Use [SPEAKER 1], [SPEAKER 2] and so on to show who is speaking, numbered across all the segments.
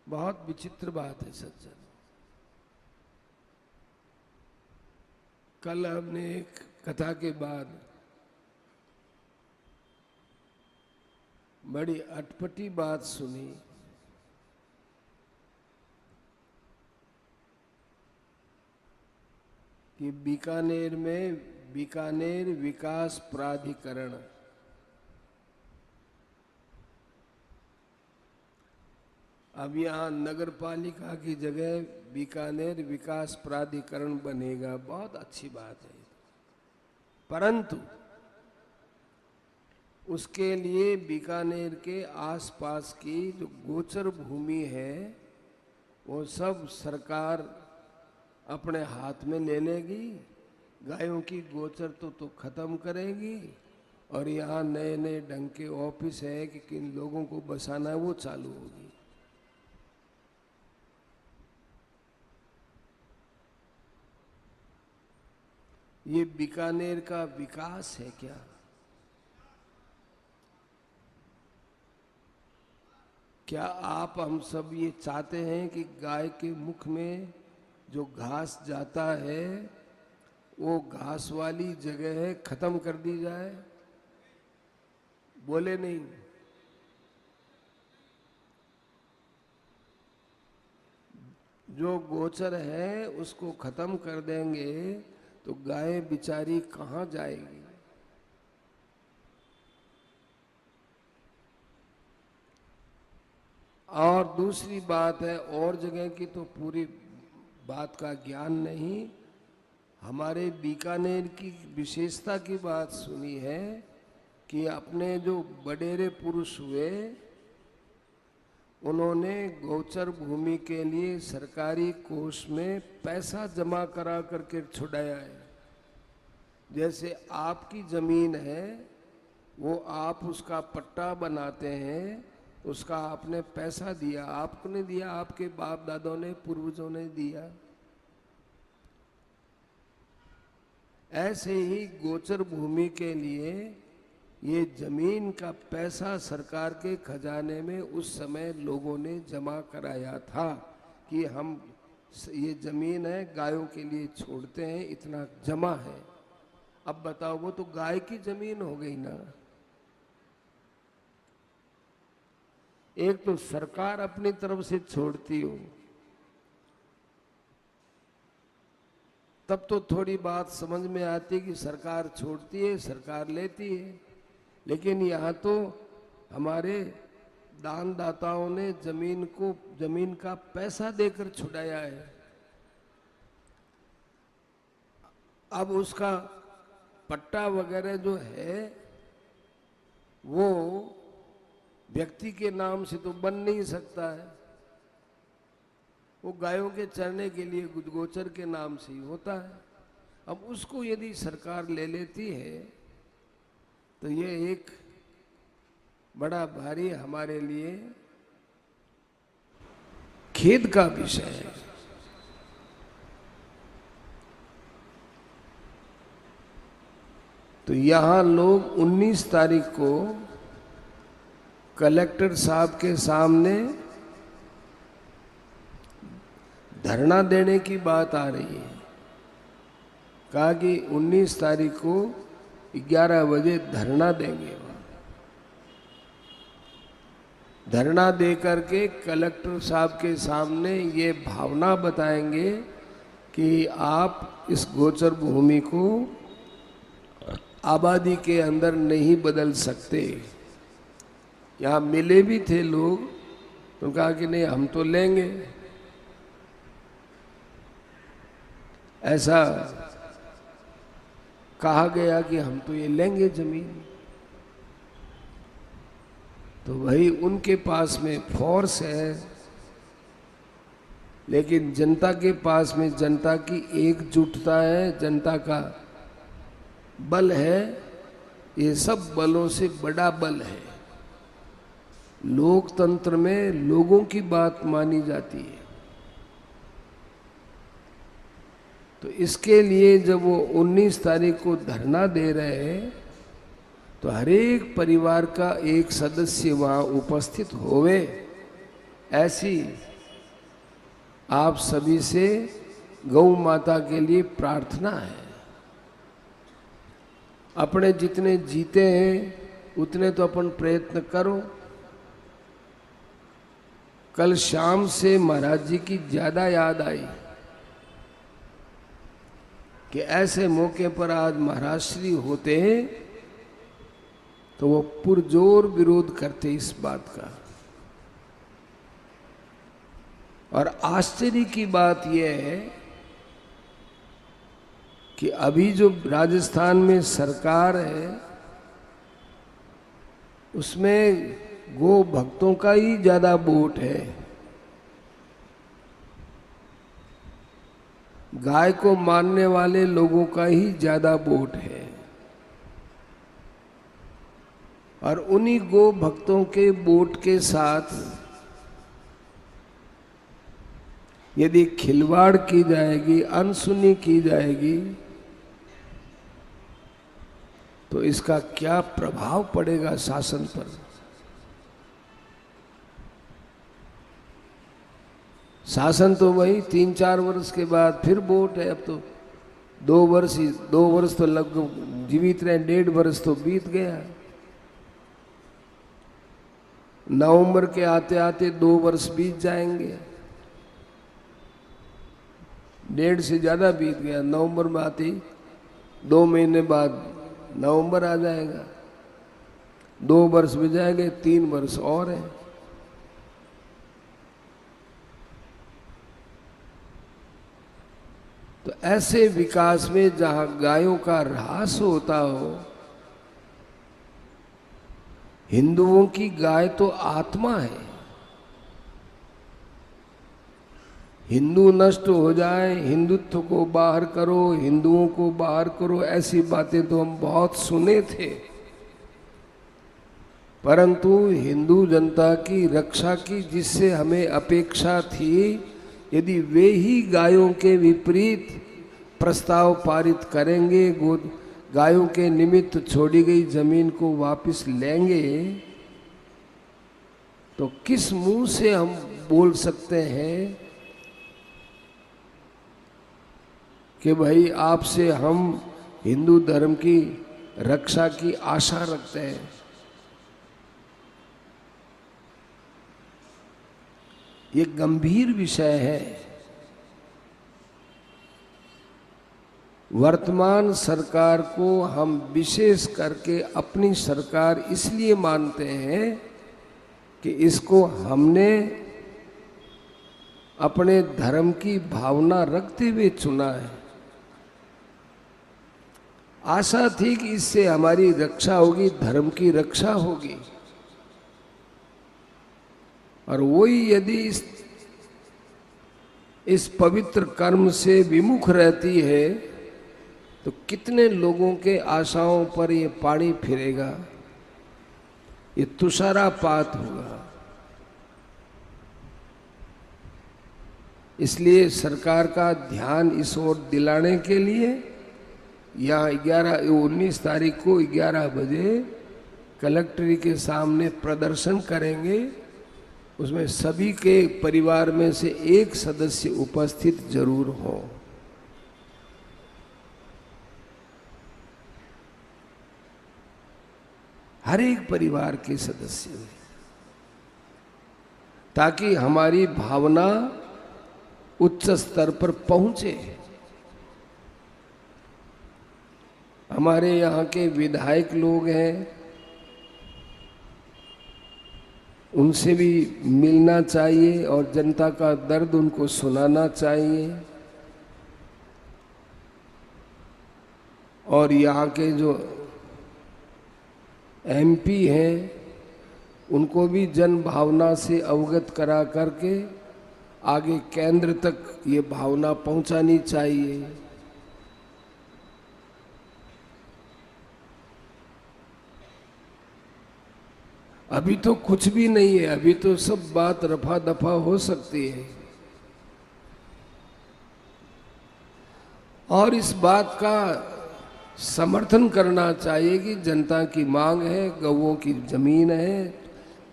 [SPEAKER 1] बहुत विचित्र बात है सज्जन। कल हमने एक कथा के बाद बड़ी अटपटी बात सुनी कि बीकानेर में बीकानेर विकास प्राधिकरण अब यहाँ नगर पालिका की जगह बीकानेर विकास प्राधिकरण बनेगा। बहुत अच्छी बात है, परंतु उसके लिए बीकानेर के आसपास की जो गोचर भूमि है वो सब सरकार अपने हाथ में ले लेगी। गायों की गोचर तो खत्म करेगी और यहाँ नए नए ढंग के ऑफिस है कि किन लोगों को बसाना है वो चालू होगी। ये बीकानेर का विकास है क्या? क्या आप हम सब ये चाहते हैं कि गाय के मुख में जो घास जाता है वो घास वाली जगह खत्म कर दी जाए? बोले नहीं। जो गोचर है उसको खत्म कर देंगे तो गाय बिचारी कहाँ जाएगी? और दूसरी बात है, और जगह की तो पूरी बात का ज्ञान नहीं, हमारे बीकानेर की विशेषता की बात सुनी है कि अपने जो वडेरे पुरुष हुए उन्होंने गोचर भूमि के लिए सरकारी कोष में पैसा जमा करा करके छुड़ाया है। जैसे आपकी जमीन है वो आप उसका पट्टा बनाते हैं, उसका आपने पैसा दिया, आपने दिया, आपके बाप दादों ने पूर्वजों ने दिया। ऐसे ही गोचर भूमि के लिए ये जमीन का पैसा सरकार के खजाने में उस समय लोगों ने जमा कराया था कि हम ये जमीन है गायों के लिए छोड़ते हैं, इतना जमा है। अब बताओ, वो तो गाय की जमीन हो गई ना। एक तो सरकार अपनी तरफ से छोड़ती हो तब तो थोड़ी बात समझ में आती कि सरकार छोड़ती है, सरकार लेती है, लेकिन यहाँ तो हमारे दानदाताओं ने जमीन का पैसा देकर छुड़ाया है। अब उसका पट्टा वगैरह जो है वो व्यक्ति के नाम से तो बन नहीं सकता है, वो गायों के चरने के लिए गोचर के नाम से ही होता है। अब उसको यदि सरकार ले लेती है तो ये एक बड़ा भारी हमारे लिए खेद का विषय है। तो यहाँ लोग 19 तारीख को कलेक्टर साहब के सामने धरना देने की बात आ रही है। कहा कि 19 तारीख को 11 बजे धरना देंगे। धरना दे करके कलेक्टर साहब के सामने ये भावना बताएंगे कि आप इस गोचर भूमि को आबादी के अंदर नहीं बदल सकते। यहाँ मिले भी थे लोग, तो कहा कि नहीं हम तो लेंगे। ऐसा कहा गया कि हम तो ये लेंगे जमीन। तो भाई उनके पास में फोर्स है, लेकिन जनता के पास में जनता की एकजुटता है, जनता का बल है। ये सब बलों से बड़ा बल है। लोकतंत्र में लोगों की बात मानी जाती है। तो इसके लिए जब वो 19 तारीख को धरना दे रहे हैं तो हर एक परिवार का एक सदस्य वहाँ उपस्थित होवे, ऐसी आप सभी से गौ माता के लिए प्रार्थना है। अपने जितने जीते हैं उतने तो अपन प्रयत्न करो। कल शाम से महाराज जी की ज्यादा याद आई कि ऐसे मौके पर आज महाराज श्री होते हैं तो वो पुरजोर विरोध करते इस बात का। और आश्चर्य की बात यह है कि अभी जो राजस्थान में सरकार है उसमें गो भक्तों का ही ज्यादा वोट है। गाय को मानने वाले लोगों का ही ज्यादा वोट है। और उन्हीं गो भक्तों के वोट के साथ यदि खिलवाड़ की जाएगी, अनसुनी की जाएगी, तो इसका क्या प्रभाव पड़ेगा शासन पर। शासन तो वही 3-4 वर्ष के बाद फिर वोट है। अब तो 2 वर्ष तो लगभग जीवित रहे, 1.5 वर्ष तो बीत गया। नवंबर के आते आते 2 वर्ष बीत जाएंगे, 1.5 से ज्यादा बीत गया। नवंबर में आते 2 महीने बाद नवंबर आ जाएगा, 2 वर्ष भी जाएंगे, 3 वर्ष और है। तो ऐसे विकास में जहां गायों का ह्रास होता हो, हिंदुओं की गाय तो आत्मा है। हिंदू नष्ट हो जाए, हिंदुत्व को बाहर करो, हिंदुओं को बाहर करो, ऐसी बातें तो हम बहुत सुने थे। परंतु हिंदू जनता की रक्षा की जिससे हमें अपेक्षा थी, यदि वे ही गायों के विपरीत प्रस्ताव पारित करेंगे, गायों के निमित्त छोड़ी गई जमीन को वापस लेंगे, तो किस मुंह से हम बोल सकते हैं कि भाई आपसे हम हिंदू धर्म की रक्षा की आशा रखते हैं। ये गंभीर विषय है। वर्तमान सरकार को हम विशेष करके अपनी सरकार इसलिए मानते हैं कि इसको हमने अपने धर्म की भावना रखते हुए चुना है। आशा थी कि इससे हमारी रक्षा होगी, धर्म की रक्षा होगी। और वही यदि इस पवित्र कर्म से विमुख रहती है तो कितने लोगों के आशाओं पर ये पानी फिरेगा, ये तुषारापात होगा। इसलिए सरकार का ध्यान इस ओर दिलाने के लिए यहाँ 19 तारीख को 11 बजे कलेक्ट्री के सामने प्रदर्शन करेंगे। उसमें सभी के परिवार में से एक सदस्य उपस्थित जरूर हो। हर एक परिवार के सदस्य, ताकि हमारी भावना उच्च स्तर पर पहुंचे। हमारे यहाँ के विधायक लोग हैं, उनसे भी मिलना चाहिए और जनता का दर्द उनको सुनाना चाहिए। और यहाँ के जो एमपी हैं उनको भी जन भावना से अवगत करा करके आगे केंद्र तक ये भावना पहुंचानी चाहिए। अभी तो कुछ भी नहीं है, अभी तो सब बात रफा दफा हो सकती है। और इस बात का समर्थन करना चाहिए कि जनता की मांग है, गौओं की जमीन है,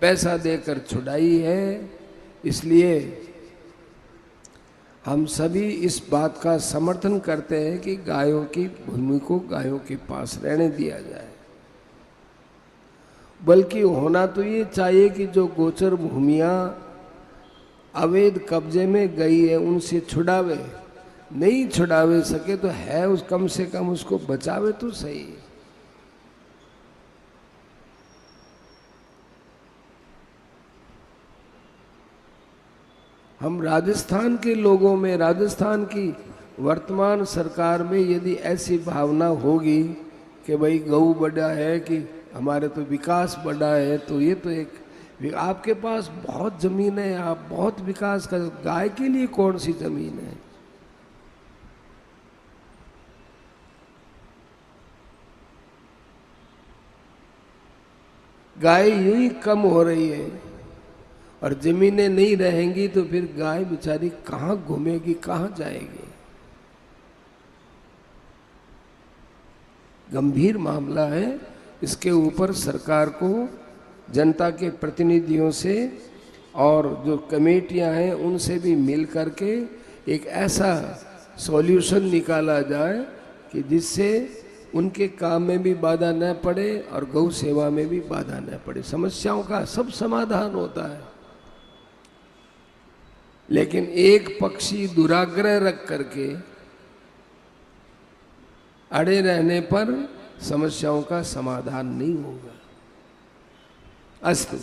[SPEAKER 1] पैसा देकर छुड़ाई है, इसलिए हम सभी इस बात का समर्थन करते हैं कि गायों की भूमि को गायों के पास रहने दिया जाए, बल्कि होना तो ये चाहिए कि जो गोचर भूमियां अवैध कब्जे में गई है उनसे छुड़ावे, नहीं छुड़ावे सके तो है उस कम से कम उसको बचावे तो सही। हम राजस्थान के लोगों में, राजस्थान की वर्तमान सरकार में यदि ऐसी भावना होगी कि भाई गऊ बड़ा है कि हमारे तो विकास बड़ा है, तो ये तो एक, आपके पास बहुत जमीन है, आप बहुत विकास कर, गाय के लिए कौन सी जमीन है? गाय यूं ही कम हो रही है और जमीनें नहीं रहेंगी तो फिर गाय बेचारी कहाँ घूमेगी, कहाँ जाएगी? गंभीर मामला है। इसके ऊपर सरकार को जनता के प्रतिनिधियों से और जो कमेटियां हैं उनसे भी मिल करके एक ऐसा सॉल्यूशन निकाला जाए कि जिससे उनके काम में भी बाधा न पड़े और गौ सेवा में भी बाधा न पड़े। समस्याओं का सब समाधान होता है, लेकिन एक पक्षी दुराग्रह रख करके अड़े रहने पर समस्याओं का समाधान नहीं होगा। अस्तु।